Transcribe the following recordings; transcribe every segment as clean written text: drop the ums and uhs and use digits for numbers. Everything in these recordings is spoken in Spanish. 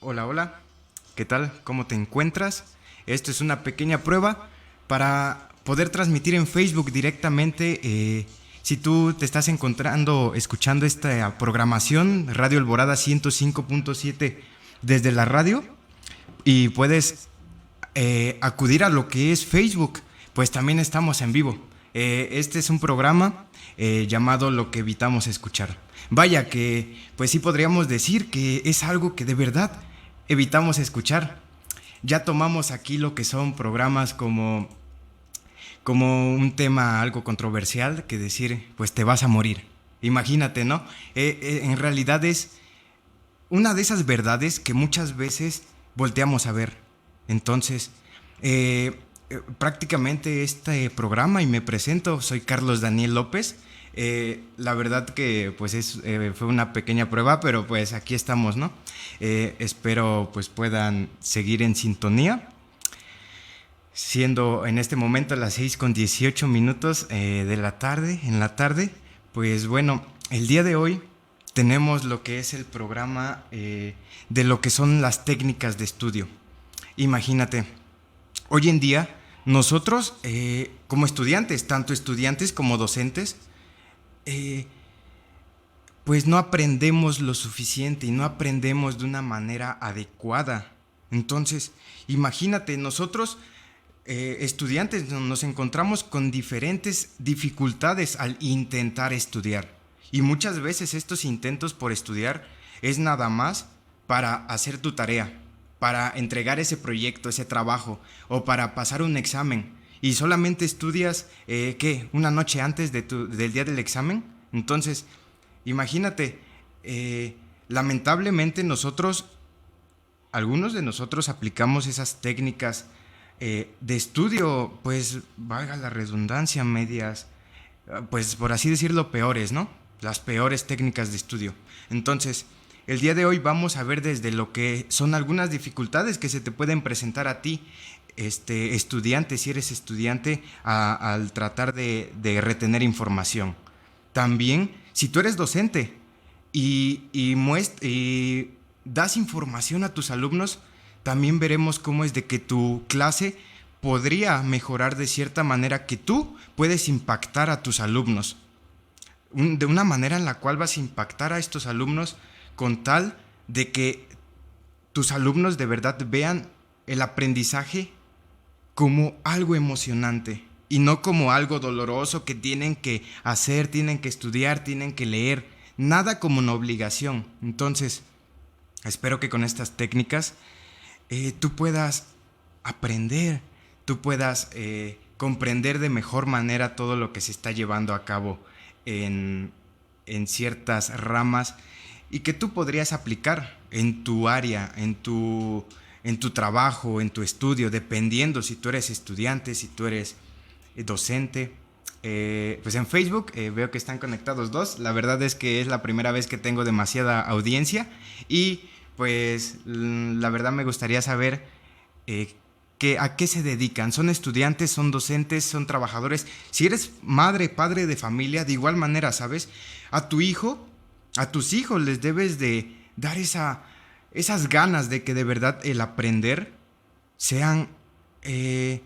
Hola, hola, ¿qué tal? ¿Cómo te encuentras? Esto es una pequeña prueba para poder transmitir en Facebook directamente. Si tú te estás encontrando, escuchando esta programación, Radio Alborada 105.7 desde la radio, y puedes acudir a lo que es Facebook, pues también estamos en vivo. Este es un programa llamado Lo que evitamos escuchar. Vaya que, pues sí podríamos decir que es algo que de verdad evitamos escuchar. Ya tomamos aquí lo que son programas como un tema algo controversial, que decir, pues te vas a morir. Imagínate, ¿no? En realidad es una de esas verdades que muchas veces volteamos a ver. Entonces, prácticamente este programa, y me presento, soy Carlos Daniel López. La verdad que pues fue una pequeña prueba, pero pues aquí estamos, ¿no? Espero pues puedan seguir en sintonía. Siendo en este momento las 6:18 de la tarde, en la tarde, pues bueno, el día de hoy tenemos lo que es el programa de lo que son las técnicas de estudio. Imagínate, hoy en día nosotros como estudiantes, tanto estudiantes como docentes, eh, pues no aprendemos lo suficiente y no aprendemos de una manera adecuada. Entonces, imagínate, nosotros estudiantes nos encontramos con diferentes dificultades al intentar estudiar. Y muchas veces estos intentos por estudiar es nada más para hacer tu tarea, para entregar ese proyecto, ese trabajo, o para pasar un examen. Y solamente estudias, ¿qué? Una noche antes del día del examen. Entonces, imagínate, lamentablemente algunos de nosotros aplicamos esas técnicas de estudio, pues valga la redundancia, medias, pues por así decirlo, peores, ¿no? Las peores técnicas de estudio. Entonces, el día de hoy vamos a ver desde lo que son algunas dificultades que se te pueden presentar a ti, estudiante, si eres estudiante, al tratar de retener información. También, si tú eres docente y das información a tus alumnos, también veremos cómo es de que tu clase podría mejorar de cierta manera, que tú puedes impactar a tus alumnos, de una manera en la cual vas a impactar a estos alumnos con tal de que tus alumnos de verdad vean el aprendizaje como algo emocionante y no como algo doloroso que tienen que hacer, tienen que estudiar, tienen que leer, nada como una obligación. Entonces, espero que con estas técnicas tú puedas aprender, tú puedas comprender de mejor manera todo lo que se está llevando a cabo en, en ciertas ramas, y que tú podrías aplicar en tu área, en tu trabajo, en tu estudio, dependiendo si tú eres estudiante, si tú eres docente. Pues en Facebook veo que están conectados dos. La verdad es que es la primera vez que tengo demasiada audiencia, y pues la verdad me gustaría saber eh, a qué se dedican. ¿Son estudiantes, son docentes, son trabajadores? Si eres madre, padre de familia, de igual manera, ¿sabes? A tu hijo, a tus hijos les debes de dar esas ganas de que de verdad el aprender sean de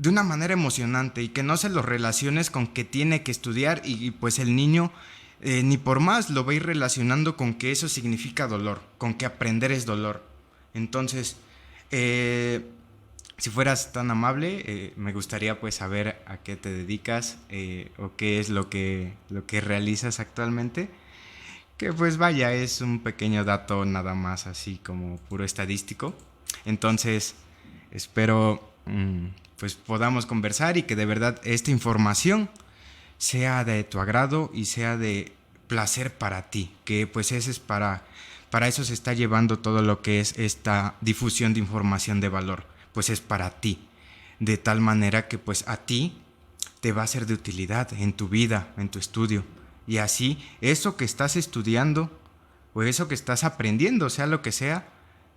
una manera emocionante, y que no se los relaciones con que tiene que estudiar, y pues el niño ni por más lo va a ir relacionando con que eso significa dolor, con que aprender es dolor. Entonces, eh, si fueras tan amable, me gustaría pues saber a qué te dedicas, o qué es lo que realizas actualmente. Que pues vaya, es un pequeño dato nada más, así como puro estadístico. Entonces, espero pues podamos conversar, y que de verdad esta información sea de tu agrado y sea de placer para ti, que pues ese es para eso se está llevando todo lo que es esta difusión de información de valor, pues es para ti, de tal manera que pues a ti te va a ser de utilidad en tu vida, en tu estudio, y así eso que estás estudiando o eso que estás aprendiendo, sea lo que sea,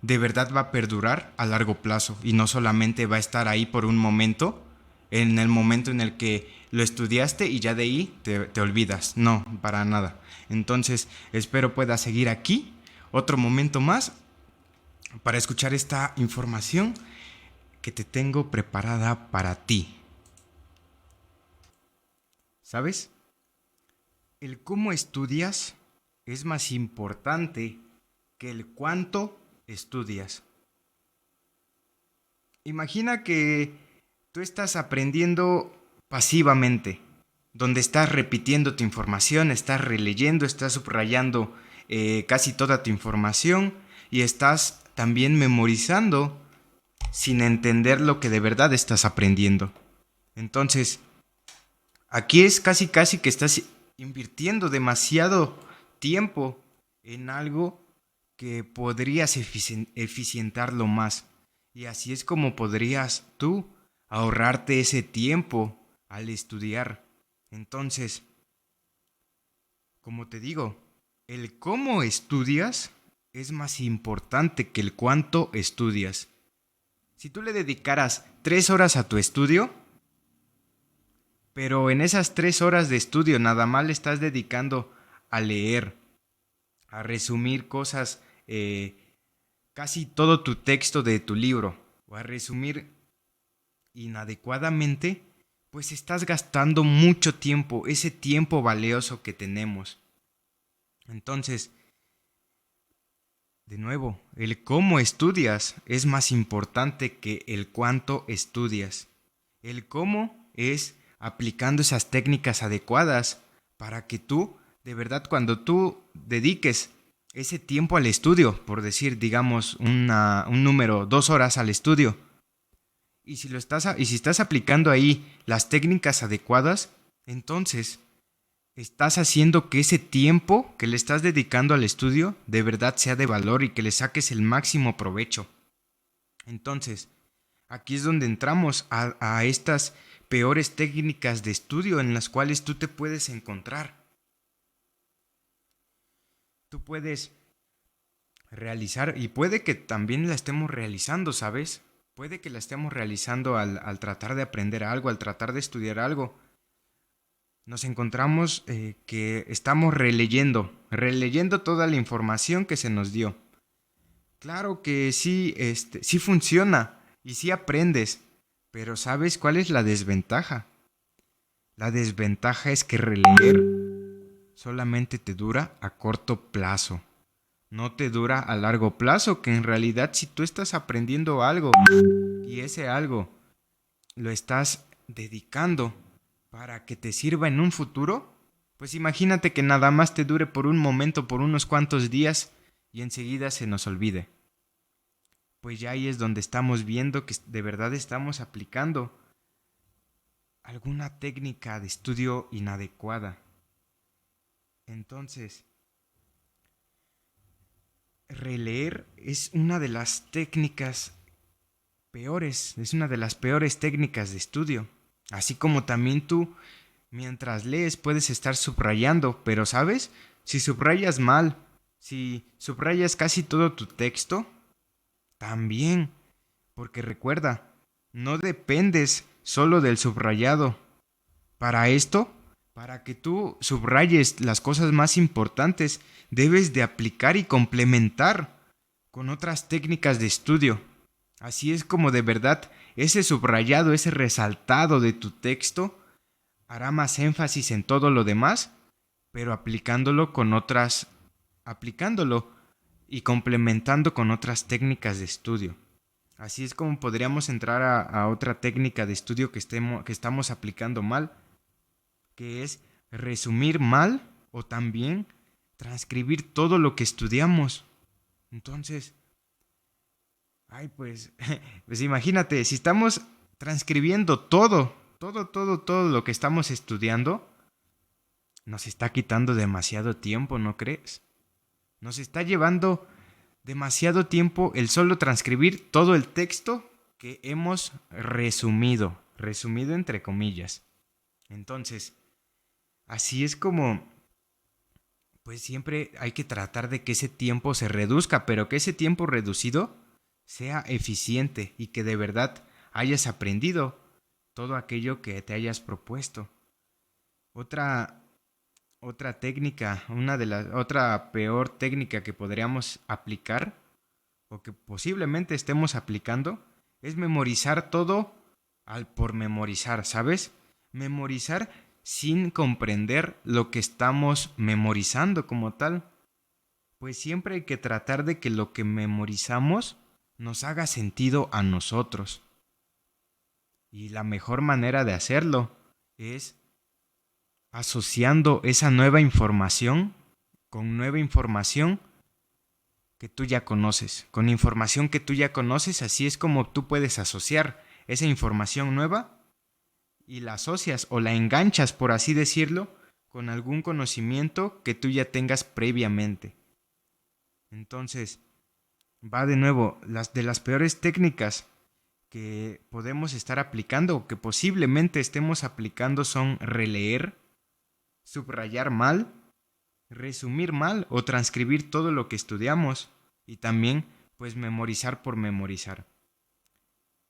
de verdad va a perdurar a largo plazo, y no solamente va a estar ahí por un momento, en el momento en el que lo estudiaste y ya de ahí te olvidas. No, para nada. Entonces, espero puedas seguir aquí otro momento más, para escuchar esta información que te tengo preparada para ti. ¿Sabes? El cómo estudias es más importante que el cuánto estudias. Imagina que tú estás aprendiendo pasivamente, donde estás repitiendo tu información, estás releyendo, estás subrayando casi toda tu información y estás también memorizando sin entender lo que de verdad estás aprendiendo. Entonces, aquí es casi que estás invirtiendo demasiado tiempo en algo que podrías eficientarlo más. Y así es como podrías tú ahorrarte ese tiempo al estudiar. Entonces, como te digo, el cómo estudias es más importante que el cuánto estudias. Si tú le dedicaras 3 horas a tu estudio, pero en esas 3 horas de estudio nada más le estás dedicando a leer, a resumir cosas, casi todo tu texto de tu libro, o a resumir inadecuadamente, pues estás gastando mucho tiempo, ese tiempo valioso que tenemos. Entonces, de nuevo, el cómo estudias es más importante que el cuánto estudias. El cómo es aplicando esas técnicas adecuadas para que tú, de verdad, cuando tú dediques ese tiempo al estudio, por decir, digamos, un número, 2 horas al estudio, y si estás aplicando ahí las técnicas adecuadas, entonces estás haciendo que ese tiempo que le estás dedicando al estudio de verdad sea de valor y que le saques el máximo provecho. Entonces, aquí es donde entramos a estas peores técnicas de estudio en las cuales tú te puedes encontrar. Tú puedes realizar, y puede que también la estemos realizando, ¿sabes? Puede que la estemos realizando al tratar de aprender algo, al tratar de estudiar algo. Nos encontramos que estamos releyendo toda la información que se nos dio. Claro que sí, sí funciona y sí aprendes, pero ¿sabes cuál es la desventaja? La desventaja es que releer solamente te dura a corto plazo. No te dura a largo plazo, que en realidad si tú estás aprendiendo algo y ese algo lo estás dedicando para que te sirva en un futuro, pues imagínate que nada más te dure por un momento, por unos cuantos días y enseguida se nos olvide. Pues ya ahí es donde estamos viendo que de verdad estamos aplicando alguna técnica de estudio inadecuada. Entonces, releer es una de las técnicas peores, es una de las peores técnicas de estudio. Así como también tú, mientras lees, puedes estar subrayando, pero ¿sabes? Si subrayas mal, si subrayas casi todo tu texto, también, porque recuerda, no dependes solo del subrayado. Para esto, para que tú subrayes las cosas más importantes, debes de aplicar y complementar con otras técnicas de estudio. Así es como de verdad ese subrayado, ese resaltado de tu texto hará más énfasis en todo lo demás, pero aplicándolo y complementando con otras técnicas de estudio. Así es como podríamos entrar a otra técnica de estudio que estamos aplicando mal, que es resumir mal o también transcribir todo lo que estudiamos. Entonces, pues, pues imagínate, si estamos transcribiendo todo lo que estamos estudiando, nos está quitando demasiado tiempo, ¿no crees? Nos está llevando demasiado tiempo el solo transcribir todo el texto que hemos resumido entre comillas. Entonces, así es como, pues siempre hay que tratar de que ese tiempo se reduzca, pero que ese tiempo reducido sea eficiente y que de verdad hayas aprendido todo aquello que te hayas propuesto. Otra, otra técnica, otra peor técnica que podríamos aplicar o que posiblemente estemos aplicando es memorizar todo al por memorizar, ¿sabes? Memorizar sin comprender lo que estamos memorizando como tal. Pues siempre hay que tratar de que lo que memorizamos nos haga sentido a nosotros. Y la mejor manera de hacerlo es asociando esa nueva información con nueva información que tú ya conoces. Con información que tú ya conoces, así es como tú puedes asociar esa información nueva y la asocias o la enganchas, por así decirlo, con algún conocimiento que tú ya tengas previamente. Entonces, va de nuevo, las de las peores técnicas que podemos estar aplicando o que posiblemente estemos aplicando son releer, subrayar mal, resumir mal o transcribir todo lo que estudiamos y también pues memorizar por memorizar.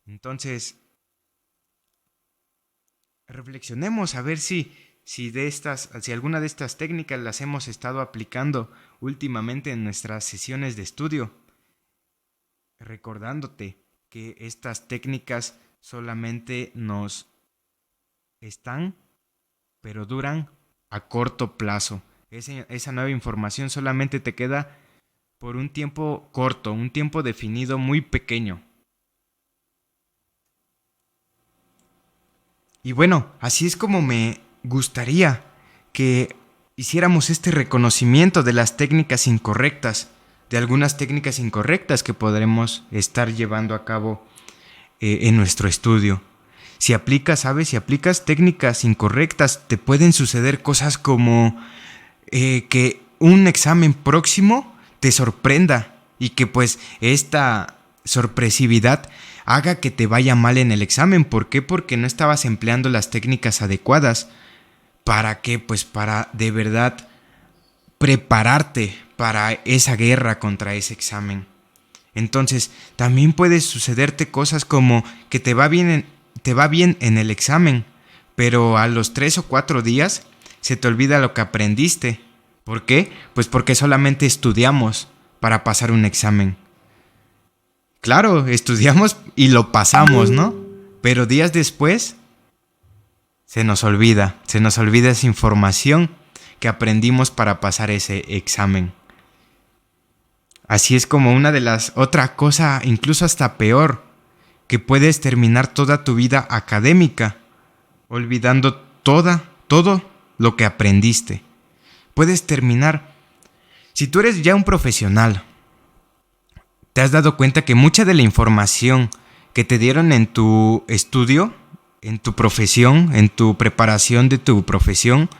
Entonces, reflexionemos a ver si alguna de estas técnicas las hemos estado aplicando últimamente en nuestras sesiones de estudio, recordándote que estas técnicas solamente nos están, pero duran a corto plazo. Esa nueva información solamente te queda por un tiempo corto, un tiempo definido muy pequeño. Y bueno, así es como me gustaría que hiciéramos este reconocimiento de las técnicas incorrectas, de algunas técnicas incorrectas que podremos estar llevando a cabo en nuestro estudio. Si aplicas técnicas incorrectas, te pueden suceder cosas como que un examen próximo te sorprenda y que pues esta sorpresividad haga que te vaya mal en el examen. ¿Por qué? Porque no estabas empleando las técnicas adecuadas. ¿Para qué? Pues para de verdad prepararte para esa guerra contra ese examen. Entonces, también puede sucederte cosas como que te va bien en el examen, pero a los 3 o 4 días se te olvida lo que aprendiste. ¿Por qué? Pues porque solamente estudiamos para pasar un examen. Claro, estudiamos y lo pasamos, ¿no? Pero días después se nos olvida esa información que aprendimos para pasar ese examen. Así es como otra cosa, incluso hasta peor, que puedes terminar toda tu vida académica, olvidando todo lo que aprendiste. Puedes terminar, si tú eres ya un profesional, te has dado cuenta que mucha de la información que te dieron en tu estudio, en tu profesión, en tu preparación de tu profesión,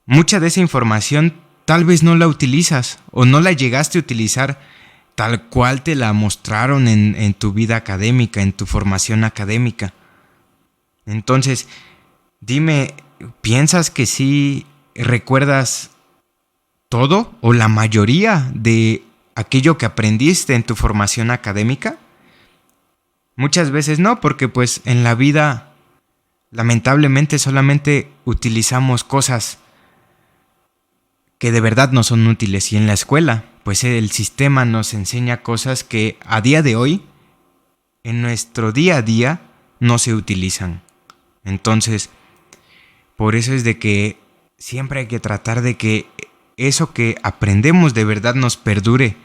mucha de esa información tal vez no la utilizas o no la llegaste a utilizar tal cual te la mostraron en tu vida académica, en tu formación académica. Entonces, dime, ¿piensas que sí recuerdas todo o la mayoría de aquello que aprendiste en tu formación académica? Muchas veces no, porque pues en la vida lamentablemente solamente utilizamos cosas que de verdad no son útiles, y en la escuela pues el sistema nos enseña cosas que a día de hoy en nuestro día a día no se utilizan. Entonces, por eso es de que siempre hay que tratar de que eso que aprendemos de verdad nos perdure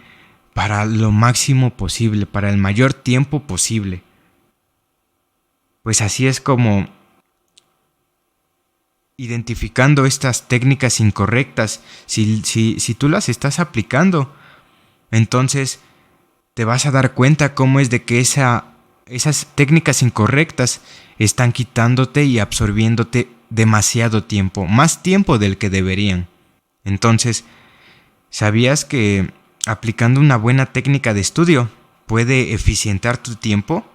para lo máximo posible, para el mayor tiempo posible. Pues así es como, identificando estas técnicas incorrectas, si tú las estás aplicando, entonces te vas a dar cuenta cómo es de que esas técnicas incorrectas están quitándote y absorbiéndote demasiado tiempo, más tiempo del que deberían. Entonces, ¿sabías que aplicando una buena técnica de estudio puede eficientar tu tiempo?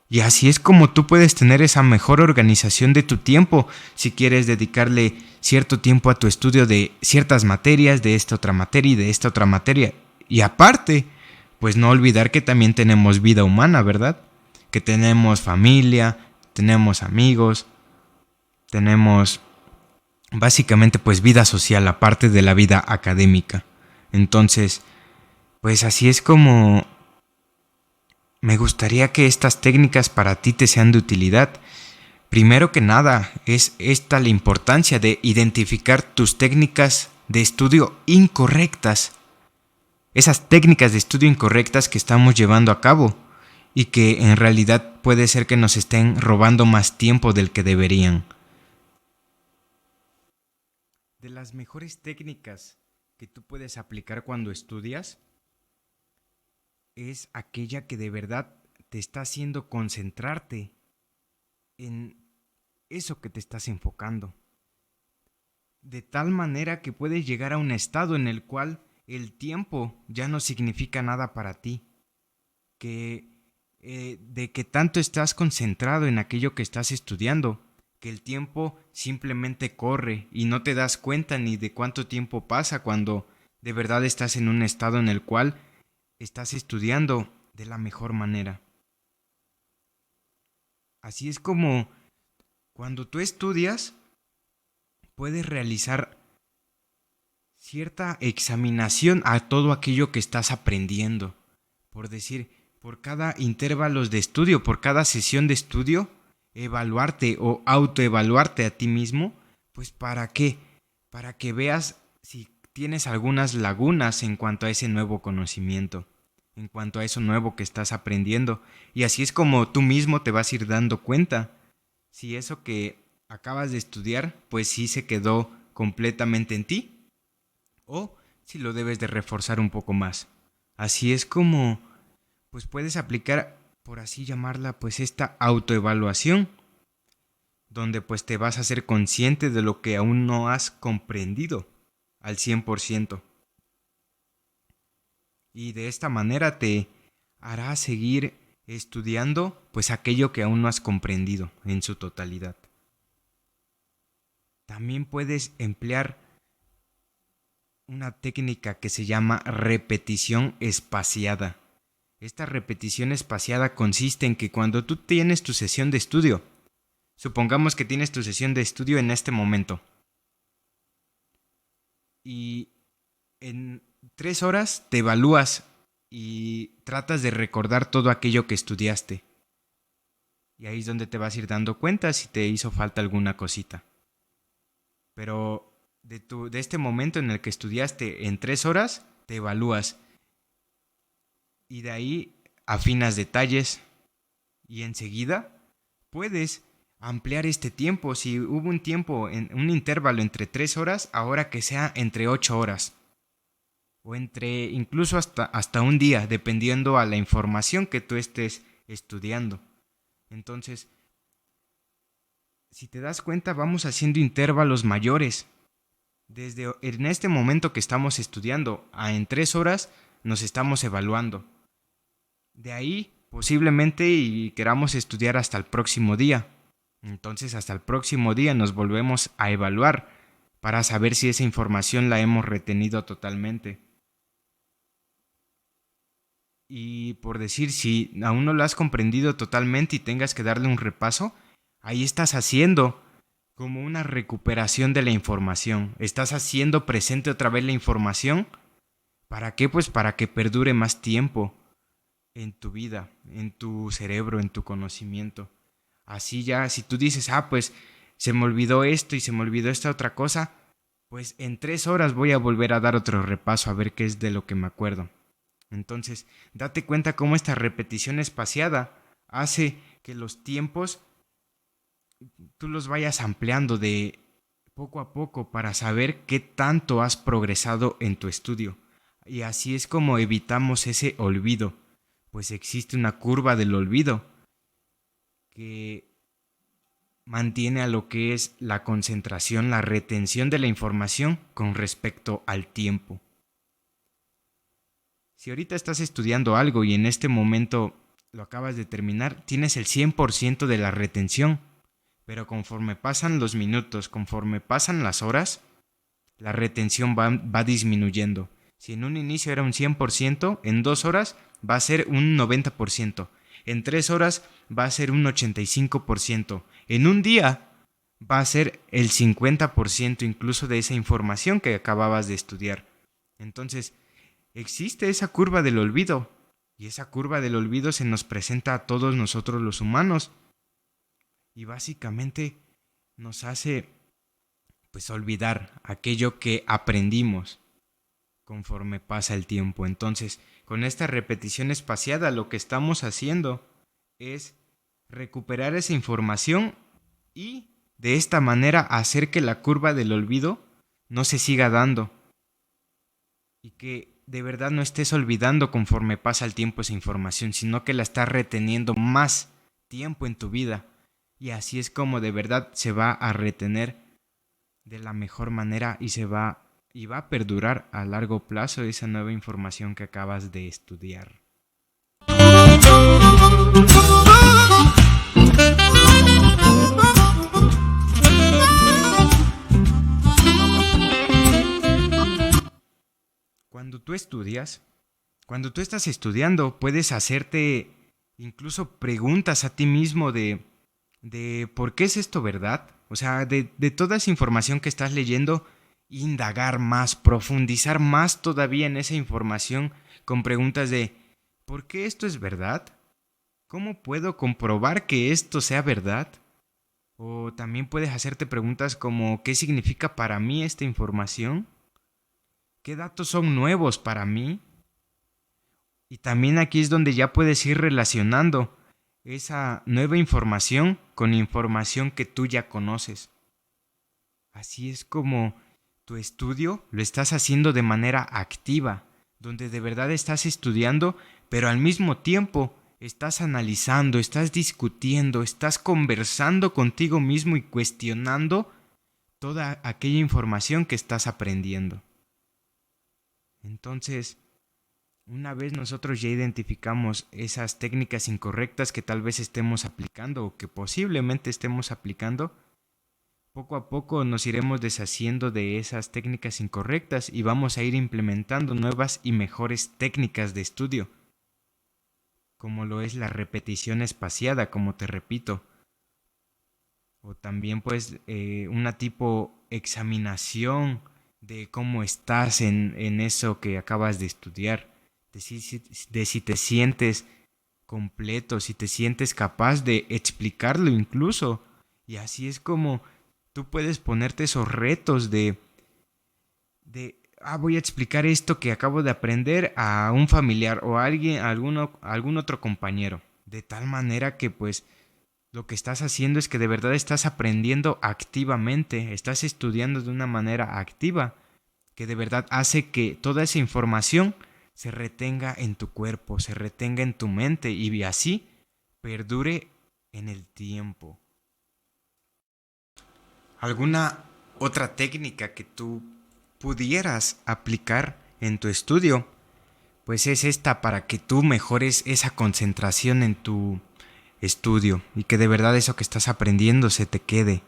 Y así es como tú puedes tener esa mejor organización de tu tiempo si quieres dedicarle cierto tiempo a tu estudio de ciertas materias, de esta otra materia y de esta otra materia. Y aparte, pues no olvidar que también tenemos vida humana, ¿verdad? Que tenemos familia, tenemos amigos, tenemos básicamente pues vida social aparte de la vida académica. Entonces, Pues así es como me gustaría que estas técnicas para ti te sean de utilidad. Primero que nada, es esta la importancia de identificar tus técnicas de estudio incorrectas. Esas técnicas de estudio incorrectas que estamos llevando a cabo y que en realidad puede ser que nos estén robando más tiempo del que deberían. De las mejores técnicas que tú puedes aplicar cuando estudias es aquella que de verdad te está haciendo concentrarte en eso que te estás enfocando. De tal manera que puedes llegar a un estado en el cual el tiempo ya no significa nada para ti. De que tanto estás concentrado en aquello que estás estudiando, que el tiempo simplemente corre y no te das cuenta ni de cuánto tiempo pasa cuando de verdad estás en un estado en el cual estás estudiando de la mejor manera. Así es como cuando tú estudias, puedes realizar cierta examinación a todo aquello que estás aprendiendo. Por decir, por cada intervalos de estudio, por cada sesión de estudio, evaluarte o autoevaluarte a ti mismo, pues ¿para qué? Para que veas si tienes algunas lagunas en cuanto a ese nuevo conocimiento, en cuanto a eso nuevo que estás aprendiendo. Y así es como tú mismo te vas a ir dando cuenta si eso que acabas de estudiar, pues sí se quedó completamente en ti o si lo debes de reforzar un poco más. Así es como pues puedes aplicar, por así llamarla, pues esta autoevaluación, donde pues te vas a ser consciente de lo que aún no has comprendido al 100%. Y de esta manera te hará seguir estudiando pues aquello que aún no has comprendido en su totalidad. También puedes emplear una técnica que se llama repetición espaciada. Esta repetición espaciada consiste en que cuando tú tienes tu sesión de estudio, supongamos que tienes tu sesión de estudio en este momento, y en 3 horas te evalúas y tratas de recordar todo aquello que estudiaste. Y ahí es donde te vas a ir dando cuenta si te hizo falta alguna cosita. Pero de este momento en el que estudiaste en 3 horas, te evalúas. Y de ahí afinas detalles. Y enseguida puedes ampliar este tiempo. Si hubo un tiempo, en un intervalo entre 3 horas, ahora que sea entre 8 horas. O entre incluso hasta un día, dependiendo a la información que tú estés estudiando. Entonces, si te das cuenta, vamos haciendo intervalos mayores. Desde en este momento que estamos estudiando a en 3 horas, nos estamos evaluando. De ahí, posiblemente y queramos estudiar hasta el próximo día. Entonces, hasta el próximo día nos volvemos a evaluar para saber si esa información la hemos retenido totalmente. Y por decir, si aún no lo has comprendido totalmente y tengas que darle un repaso, ahí estás haciendo como una recuperación de la información. Estás haciendo presente otra vez la información. ¿Para qué? Pues para que perdure más tiempo en tu vida, en tu cerebro, en tu conocimiento. Así ya, si tú dices, pues se me olvidó esto y se me olvidó esta otra cosa, pues en 3 horas voy a volver a dar otro repaso a ver qué es de lo que me acuerdo. Entonces, date cuenta cómo esta repetición espaciada hace que los tiempos tú los vayas ampliando de poco a poco para saber qué tanto has progresado en tu estudio. Y así es como evitamos ese olvido, pues existe una curva del olvido que mantiene a lo que es la concentración, la retención de la información con respecto al tiempo. Si ahorita estás estudiando algo y en este momento lo acabas de terminar, tienes el 100% de la retención, pero conforme pasan los minutos, conforme pasan las horas, la retención va disminuyendo. Si en un inicio era un 100%, en 2 horas va a ser un 90%. En 3 horas va a ser un 85%. En un día va a ser el 50% incluso de esa información que acababas de estudiar. Entonces, existe esa curva del olvido. Y esa curva del olvido se nos presenta a todos nosotros los humanos. Y básicamente nos hace pues olvidar aquello que aprendimos conforme pasa el tiempo. Entonces, con esta repetición espaciada lo que estamos haciendo es recuperar esa información y de esta manera hacer que la curva del olvido no se siga dando y que de verdad no estés olvidando conforme pasa el tiempo esa información, sino que la estás reteniendo más tiempo en tu vida. Y así es como de verdad se va a retener de la mejor manera y va a perdurar a largo plazo esa nueva información que acabas de estudiar. Cuando tú estás estudiando, puedes hacerte incluso preguntas a ti mismo de ¿por qué es esto verdad? O sea, de toda esa información que estás leyendo, indagar más, profundizar más todavía en esa información con preguntas de ¿por qué esto es verdad? ¿Cómo puedo comprobar que esto sea verdad? O también puedes hacerte preguntas como ¿qué significa para mí esta información? ¿Qué datos son nuevos para mí? Y también aquí es donde ya puedes ir relacionando esa nueva información con información que tú ya conoces. Así es como tu estudio lo estás haciendo de manera activa, donde de verdad estás estudiando, pero al mismo tiempo estás analizando, estás discutiendo, estás conversando contigo mismo y cuestionando toda aquella información que estás aprendiendo. Entonces, una vez nosotros ya identificamos esas técnicas incorrectas que tal vez estemos aplicando o que posiblemente estemos aplicando, poco a poco nos iremos deshaciendo de esas técnicas incorrectas y vamos a ir implementando nuevas y mejores técnicas de estudio, como lo es la repetición espaciada, como te repito, o también pues una tipo examinación de cómo estás en eso que acabas de estudiar, de si te sientes completo, si te sientes capaz de explicarlo incluso. Y así es como tú puedes ponerte esos retos de voy a explicar esto que acabo de aprender a un familiar o a alguien, a algún otro compañero. De tal manera que pues lo que estás haciendo es que de verdad estás aprendiendo activamente, estás estudiando de una manera activa, que de verdad hace que toda esa información se retenga en tu cuerpo, se retenga en tu mente y así perdure en el tiempo. ¿Alguna otra técnica que tú pudieras aplicar en tu estudio? Pues es esta, para que tú mejores esa concentración en tu estudio y que de verdad eso que estás aprendiendo se te quede.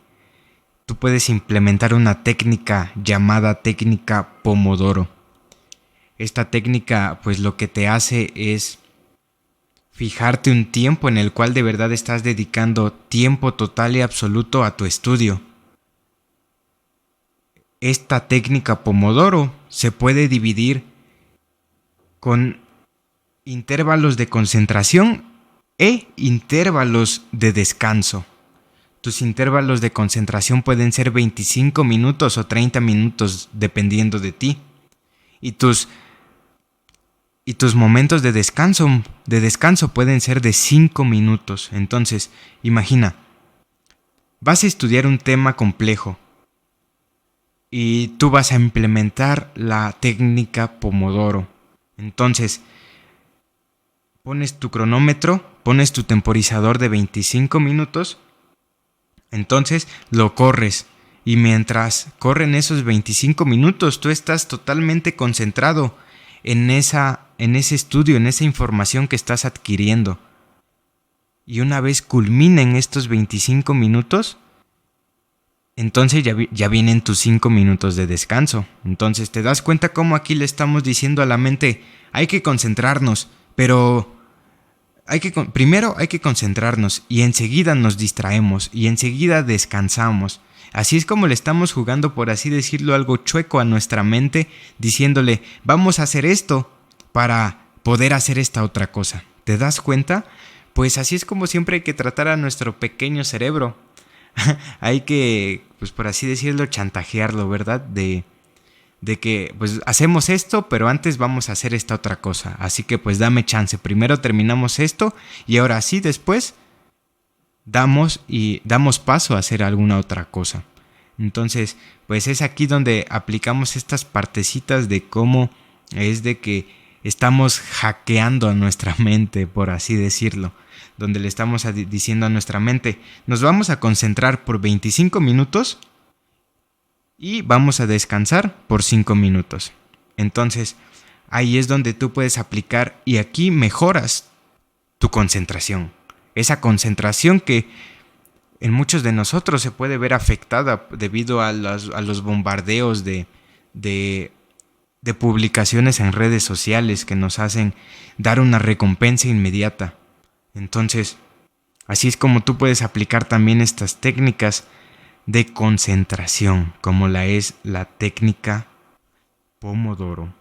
Tú puedes implementar una técnica llamada técnica Pomodoro. Esta técnica pues lo que te hace es fijarte un tiempo en el cual de verdad estás dedicando tiempo total y absoluto a tu estudio. Esta técnica Pomodoro se puede dividir con intervalos de concentración e intervalos de descanso. Tus intervalos de concentración pueden ser 25 minutos o 30 minutos dependiendo de ti. Y tus momentos de descanso pueden ser de 5 minutos. Entonces, imagina, vas a estudiar un tema complejo y tú vas a implementar la técnica Pomodoro. Entonces, pones tu cronómetro, pones tu temporizador de 25 minutos, entonces lo corres y mientras corren esos 25 minutos tú estás totalmente concentrado en ese estudio, en esa información que estás adquiriendo. Y una vez culminen estos 25 minutos, entonces ya vienen tus 5 minutos de descanso. Entonces te das cuenta cómo aquí le estamos diciendo a la mente, hay que concentrarnos, pero primero hay que concentrarnos y enseguida nos distraemos y enseguida descansamos. Así es como le estamos jugando, por así decirlo, algo chueco a nuestra mente, diciéndole, vamos a hacer esto para poder hacer esta otra cosa. ¿Te das cuenta? Pues así es como siempre hay que tratar a nuestro pequeño cerebro. Hay que, pues por así decirlo, chantajearlo, ¿verdad? De que pues hacemos esto, pero antes vamos a hacer esta otra cosa. Así que pues dame chance. Primero terminamos esto y ahora sí, después damos paso a hacer alguna otra cosa. Entonces, pues es aquí donde aplicamos estas partecitas de cómo es de que estamos hackeando a nuestra mente, por así decirlo. Donde le estamos diciendo a nuestra mente, nos vamos a concentrar por 25 minutos y vamos a descansar por 5 minutos. Entonces, ahí es donde tú puedes aplicar y aquí mejoras tu concentración. Esa concentración que en muchos de nosotros se puede ver afectada debido a los bombardeos de publicaciones en redes sociales que nos hacen dar una recompensa inmediata. Entonces, así es como tú puedes aplicar también estas técnicas de concentración, como la es la técnica Pomodoro.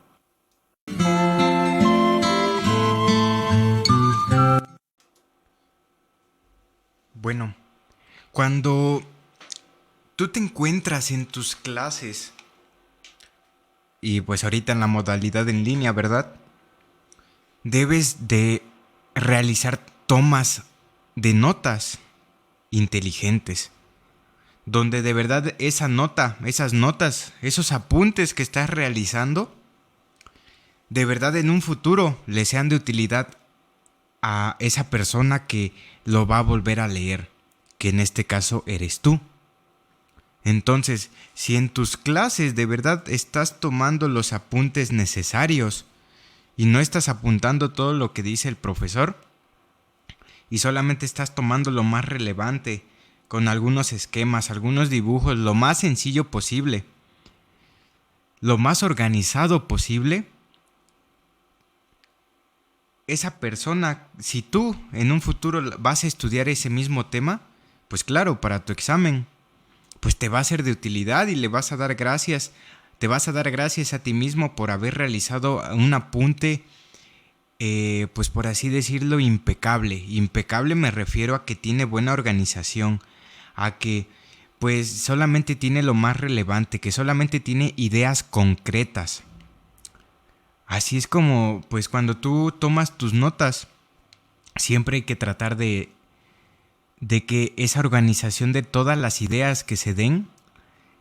Bueno, cuando tú te encuentras en tus clases, y pues ahorita en la modalidad en línea, ¿verdad? Debes de realizar tomas de notas inteligentes, donde de verdad esa nota, esas notas, esos apuntes que estás realizando, de verdad en un futuro le sean de utilidad a esa persona que lo va a volver a leer, que en este caso eres tú. Entonces, si en tus clases de verdad estás tomando los apuntes necesarios y no estás apuntando todo lo que dice el profesor y solamente estás tomando lo más relevante con algunos esquemas, algunos dibujos, lo más sencillo posible, lo más organizado posible, esa persona, si tú en un futuro vas a estudiar ese mismo tema, pues claro, para tu examen, pues te va a ser de utilidad y le vas a dar gracias, te vas a dar gracias a ti mismo por haber realizado un apunte, pues por así decirlo, impecable. Impecable me refiero a que tiene buena organización, a que pues solamente tiene lo más relevante, que solamente tiene ideas concretas. Así es como, pues cuando tú tomas tus notas, siempre hay que tratar de que esa organización de todas las ideas que se den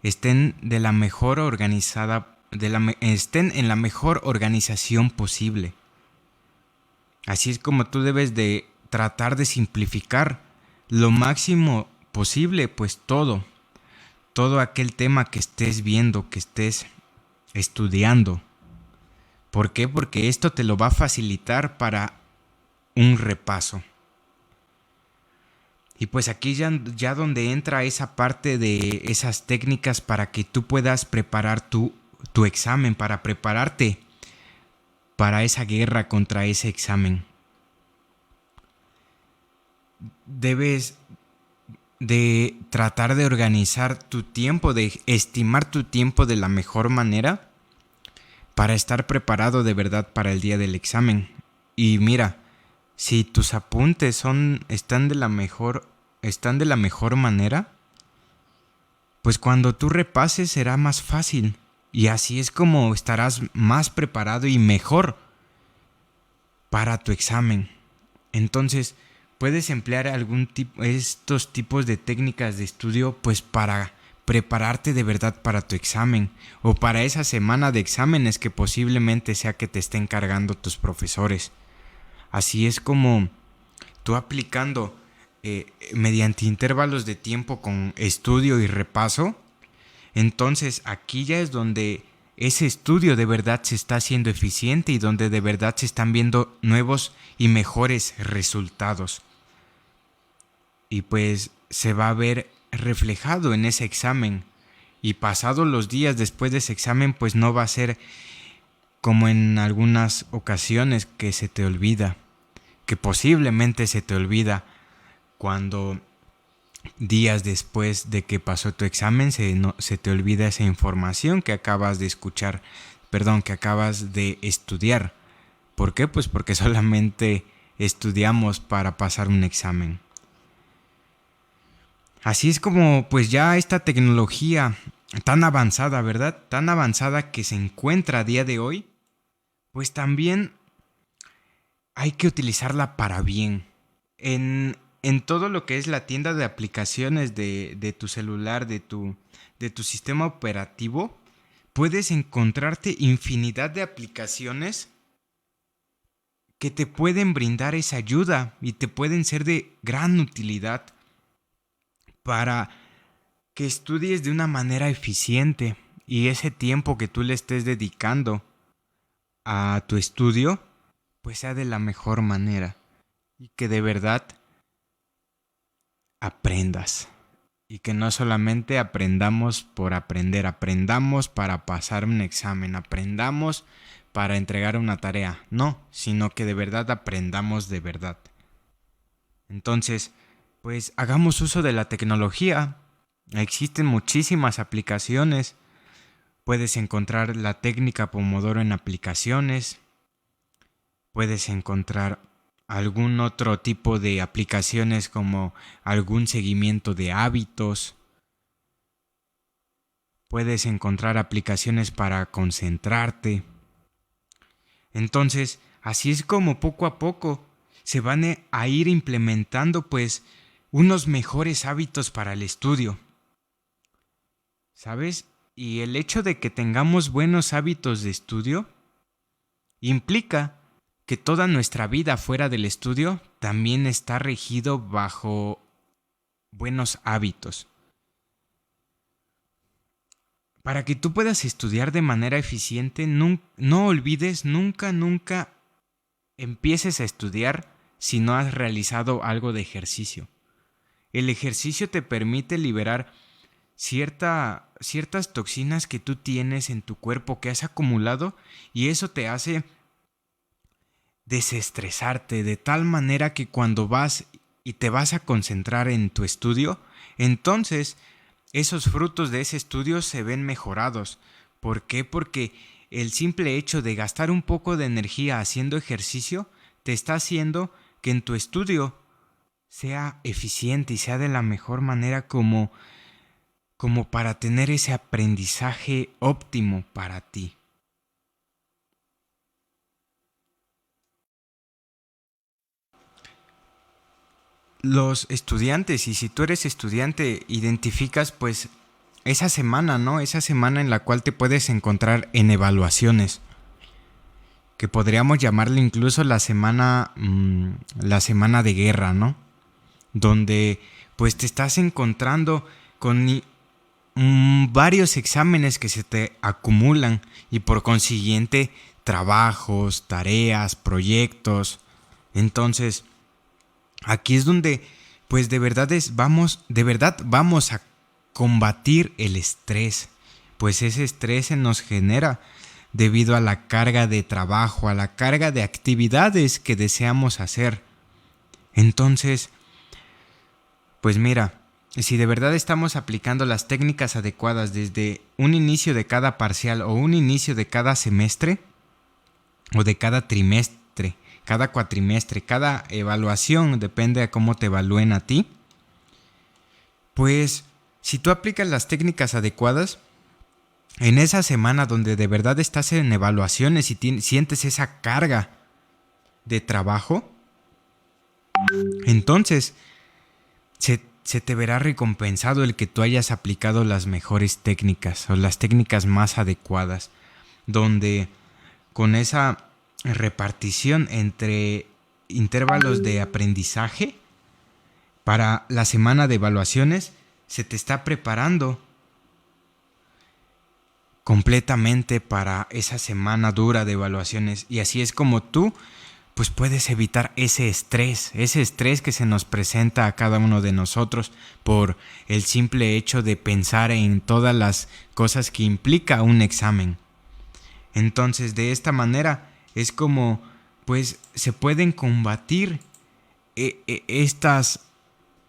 estén de la mejor organizada, estén en la mejor organización posible. Así es como tú debes de tratar de simplificar lo máximo posible, pues todo aquel tema que estés viendo, que estés estudiando. ¿Por qué? Porque esto te lo va a facilitar para un repaso. Y pues aquí ya donde entra esa parte de esas técnicas para que tú puedas preparar tu examen, para prepararte para esa guerra contra ese examen. Debes de tratar de organizar tu tiempo, de estimar tu tiempo de la mejor manera para estar preparado de verdad para el día del examen. Y mira, si tus apuntes están de la mejor manera, pues cuando tú repases será más fácil y así es como estarás más preparado y mejor para tu examen. Entonces, puedes emplear estos tipos de técnicas de estudio pues para prepararte de verdad para tu examen o para esa semana de exámenes que posiblemente sea que te estén cargando tus profesores. Así es como tú aplicando mediante intervalos de tiempo con estudio y repaso, entonces aquí ya es donde ese estudio de verdad se está haciendo eficiente y donde de verdad se están viendo nuevos y mejores resultados. Y pues se va a ver reflejado en ese examen. Y pasados los días después de ese examen, pues no va a ser como en algunas ocasiones que se te olvida, que posiblemente se te olvida cuando días después de que pasó tu examen se te olvida esa información que acabas de escuchar, perdón, que acabas de estudiar. ¿Por qué? Pues porque solamente estudiamos para pasar un examen. Así es como pues ya esta tecnología tan avanzada, ¿verdad? Tan avanzada que se encuentra a día de hoy, pues también hay que utilizarla para bien. En todo lo que es la tienda de aplicaciones de tu celular, de tu sistema operativo, puedes encontrarte infinidad de aplicaciones que te pueden brindar esa ayuda y te pueden ser de gran utilidad para que estudies de una manera eficiente y ese tiempo que tú le estés dedicando a tu estudio, pues sea de la mejor manera y que de verdad aprendas. Y que no solamente aprendamos por aprender, aprendamos para pasar un examen, aprendamos para entregar una tarea, no, sino que de verdad aprendamos de verdad. Entonces, pues hagamos uso de la tecnología. Existen muchísimas aplicaciones. Puedes encontrar la técnica Pomodoro en aplicaciones. Puedes encontrar algún otro tipo de aplicaciones como algún seguimiento de hábitos. Puedes encontrar aplicaciones para concentrarte. Entonces, así es como poco a poco se van a ir implementando pues unos mejores hábitos para el estudio. ¿Sabes? Y el hecho de que tengamos buenos hábitos de estudio implica que toda nuestra vida fuera del estudio también está regido bajo buenos hábitos. Para que tú puedas estudiar de manera eficiente, no olvides nunca empieces a estudiar si no has realizado algo de ejercicio. El ejercicio te permite liberar ciertas toxinas que tú tienes en tu cuerpo que has acumulado y eso te hace desestresarte de tal manera que cuando vas y te vas a concentrar en tu estudio, entonces esos frutos de ese estudio se ven mejorados. ¿Por qué? Porque el simple hecho de gastar un poco de energía haciendo ejercicio te está haciendo que en tu estudio sea eficiente y sea de la mejor manera como para tener ese aprendizaje óptimo para ti. Los estudiantes, y si tú eres estudiante, identificas pues esa semana, ¿no? Esa semana en la cual te puedes encontrar en evaluaciones, que podríamos llamarle incluso la semana de guerra, ¿no? Donde pues te estás encontrando con varios exámenes que se te acumulan y por consiguiente trabajos, tareas, proyectos. Entonces, aquí es donde pues de verdad vamos a combatir el estrés, pues ese estrés se nos genera debido a la carga de trabajo, a la carga de actividades que deseamos hacer. Entonces, pues mira, si de verdad estamos aplicando las técnicas adecuadas desde un inicio de cada parcial o un inicio de cada semestre o de cada trimestre, cada cuatrimestre, cada evaluación, depende de cómo te evalúen a ti, pues si tú aplicas las técnicas adecuadas, en esa semana donde de verdad estás en evaluaciones y sientes esa carga de trabajo, entonces se te verá recompensado el que tú hayas aplicado las mejores técnicas o las técnicas más adecuadas, donde con esa repartición entre intervalos de aprendizaje para la semana de evaluaciones se te está preparando completamente para esa semana dura de evaluaciones y así es como tú pues puedes evitar ese estrés que se nos presenta a cada uno de nosotros por el simple hecho de pensar en todas las cosas que implica un examen. Entonces, de esta manera es como pues se pueden combatir estas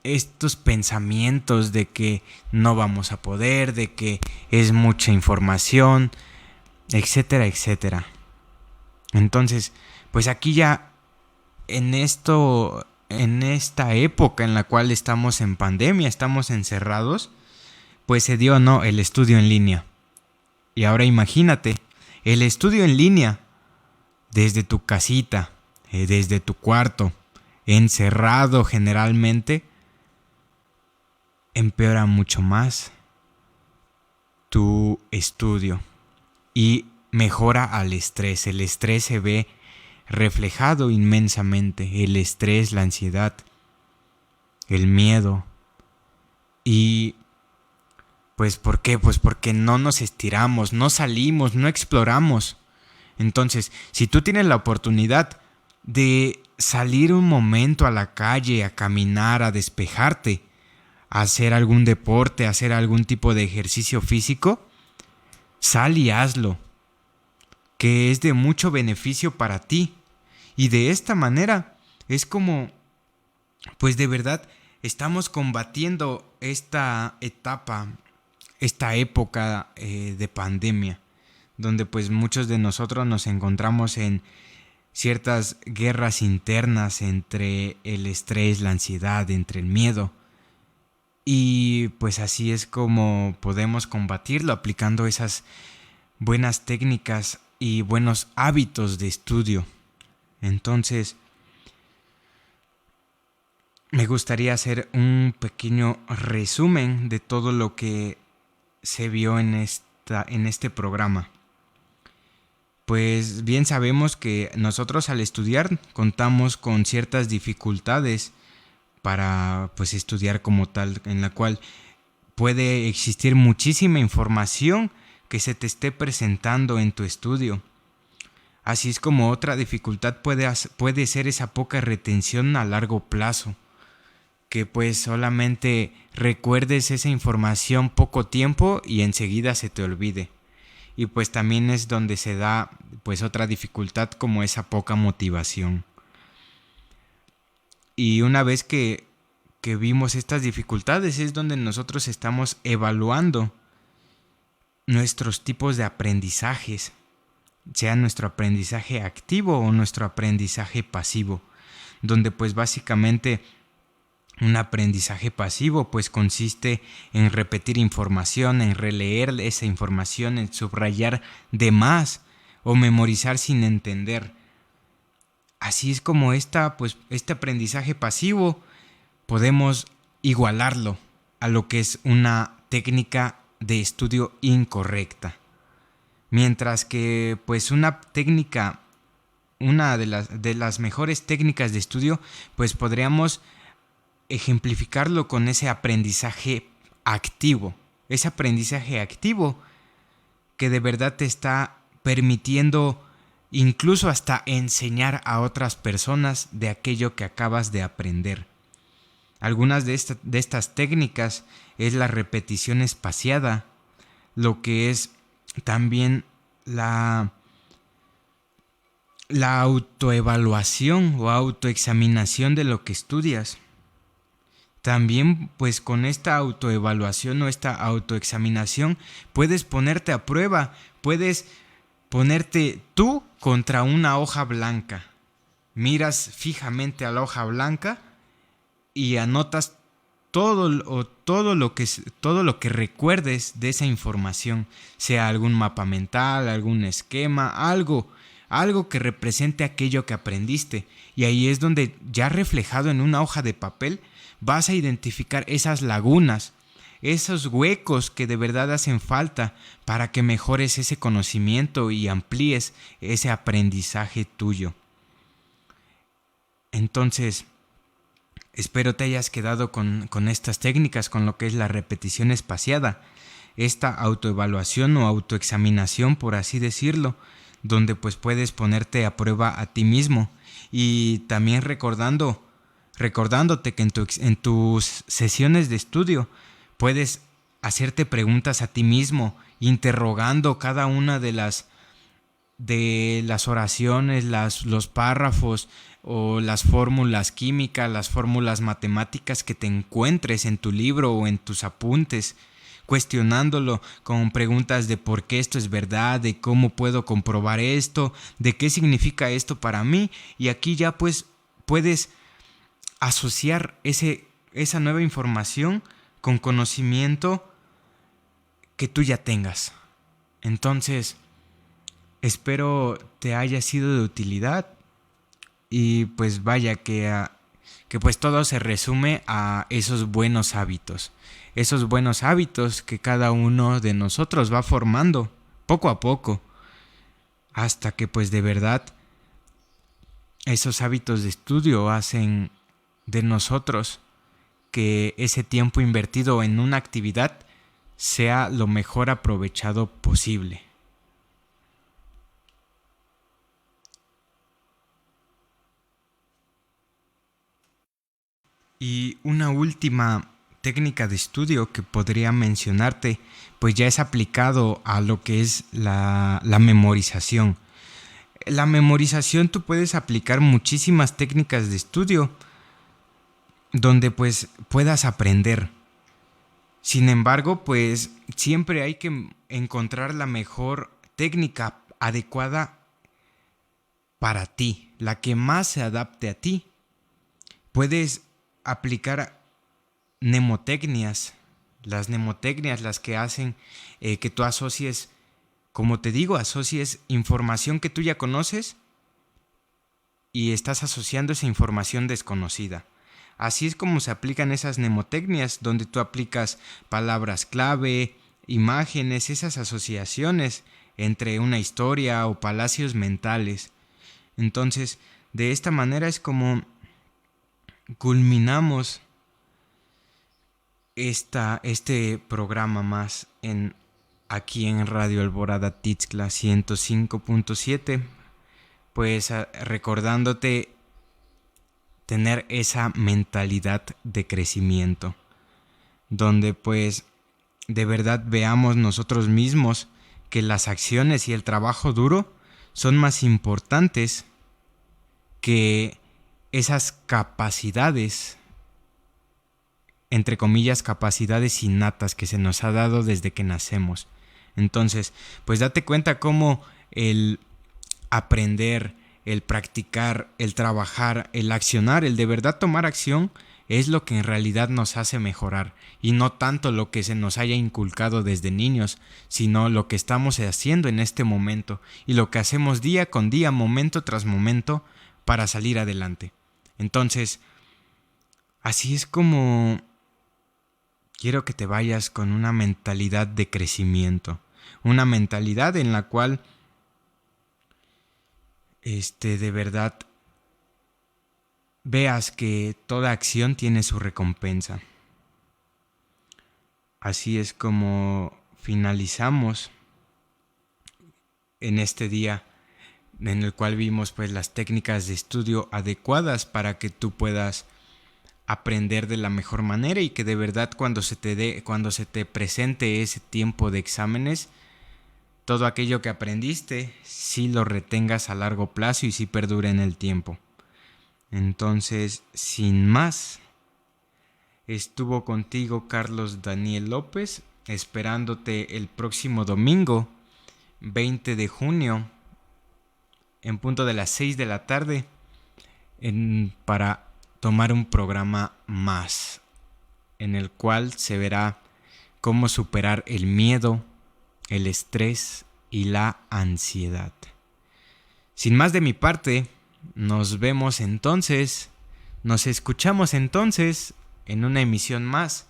estos pensamientos de que no vamos a poder, de que es mucha información, etcétera, etcétera. Entonces, pues aquí ya en esta época en la cual estamos en pandemia, estamos encerrados, pues se dio el estudio en línea. Y ahora imagínate, el estudio en línea desde tu casita, desde tu cuarto, encerrado generalmente, empeora mucho más tu estudio y mejora al estrés. El estrés se ve reflejado inmensamente. El estrés, la ansiedad, el miedo. Y pues ¿por qué? Pues porque no nos estiramos, no salimos, no exploramos. Entonces, si tú tienes la oportunidad de salir un momento a la calle, a caminar, a despejarte, a hacer algún deporte, a hacer algún tipo de ejercicio físico, sal y hazlo, que es de mucho beneficio para ti. Y de esta manera es como, pues de verdad, estamos combatiendo esta etapa, esta época de pandemia, donde pues muchos de nosotros nos encontramos en ciertas guerras internas entre el estrés, la ansiedad, entre el miedo. Y pues así es como podemos combatirlo, aplicando esas buenas técnicas y buenos hábitos de estudio. Entonces, me gustaría hacer un pequeño resumen de todo lo que se vio en este programa. Pues bien sabemos que nosotros al estudiar contamos con ciertas dificultades para pues estudiar como tal, en la cual puede existir muchísima información que se te esté presentando en tu estudio. Así es como otra dificultad puede ser esa poca retención a largo plazo, que pues solamente recuerdes esa información poco tiempo y enseguida se te olvide. Y pues también es donde se da pues otra dificultad, como esa poca motivación. Y una vez que vimos estas dificultades es donde nosotros estamos evaluando nuestros tipos de aprendizajes, sea nuestro aprendizaje activo o nuestro aprendizaje pasivo, donde pues básicamente un aprendizaje pasivo pues consiste en repetir información, en releer esa información, en subrayar de más o memorizar sin entender. Así es como este aprendizaje pasivo podemos igualarlo a lo que es una técnica de estudio incorrecta. Mientras que pues una de las mejores técnicas de estudio, pues podríamos ejemplificarlo con ese aprendizaje activo. Ese aprendizaje activo que de verdad te está permitiendo incluso hasta enseñar a otras personas de aquello que acabas de aprender. Algunas de estas técnicas es la repetición espaciada, lo que es también la autoevaluación o autoexaminación de lo que estudias. También pues con esta autoevaluación o esta autoexaminación puedes ponerte a prueba, puedes ponerte tú contra una hoja blanca. Miras fijamente a la hoja blanca y anotas todo lo que recuerdes de esa información, sea algún mapa mental, algún esquema, algo que represente aquello que aprendiste. Y ahí es donde, ya reflejado en una hoja de papel, vas a identificar esas lagunas, esos huecos que de verdad hacen falta para que mejores ese conocimiento y amplíes ese aprendizaje tuyo. Entonces, espero te hayas quedado con estas técnicas, con lo que es la repetición espaciada, esta autoevaluación o autoexaminación, por así decirlo, donde pues puedes ponerte a prueba a ti mismo, y también recordándote que en tus sesiones de estudio puedes hacerte preguntas a ti mismo, interrogando cada una de las oraciones, los párrafos, o las fórmulas químicas, las fórmulas matemáticas que te encuentres en tu libro o en tus apuntes, cuestionándolo con preguntas de por qué esto es verdad, de cómo puedo comprobar esto, de qué significa esto para mí. Y aquí ya pues puedes asociar esa nueva información con conocimiento que tú ya tengas. Entonces, espero te haya sido de utilidad y pues vaya que pues todo se resume a esos buenos hábitos que cada uno de nosotros va formando poco a poco hasta que pues de verdad esos hábitos de estudio hacen de nosotros que ese tiempo invertido en una actividad sea lo mejor aprovechado posible. Y una última técnica de estudio que podría mencionarte, pues ya es aplicado a lo que es la memorización. La memorización tú puedes aplicar muchísimas técnicas de estudio donde pues puedas aprender. Sin embargo, pues siempre hay que encontrar la mejor técnica adecuada para ti, la que más se adapte a ti. Puedes aplicar mnemotecnias, las que hacen que tú asocies, como te digo, asocies información que tú ya conoces y estás asociando esa información desconocida. Así es como se aplican esas mnemotecnias, donde tú aplicas palabras clave, imágenes, esas asociaciones entre una historia o palacios mentales. Entonces, de esta manera es como culminamos este programa más aquí en Radio Alborada Tixla 105.7, pues recordándote tener esa mentalidad de crecimiento, donde pues de verdad veamos nosotros mismos que las acciones y el trabajo duro son más importantes que esas capacidades, entre comillas, capacidades innatas que se nos ha dado desde que nacemos. Entonces, pues date cuenta cómo el aprender, el practicar, el trabajar, el accionar, el de verdad tomar acción es lo que en realidad nos hace mejorar, y no tanto lo que se nos haya inculcado desde niños, sino lo que estamos haciendo en este momento y lo que hacemos día con día, momento tras momento, para salir adelante. Entonces, así es como quiero que te vayas con una mentalidad de crecimiento, una mentalidad en la cual de verdad veas que toda acción tiene su recompensa. Así es como finalizamos en este día en el cual vimos pues las técnicas de estudio adecuadas para que tú puedas aprender de la mejor manera y que de verdad cuando se te presente ese tiempo de exámenes, todo aquello que aprendiste sí lo retengas a largo plazo y sí perdure en el tiempo. Entonces, sin más, estuvo contigo Carlos Daniel López, esperándote el próximo domingo, 20 de junio, en punto de las 6 de la tarde, para tomar un programa más, en el cual se verá cómo superar el miedo, el estrés y la ansiedad. Sin más de mi parte, nos escuchamos entonces en una emisión más,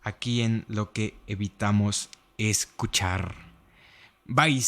aquí en Lo que evitamos escuchar. Bye.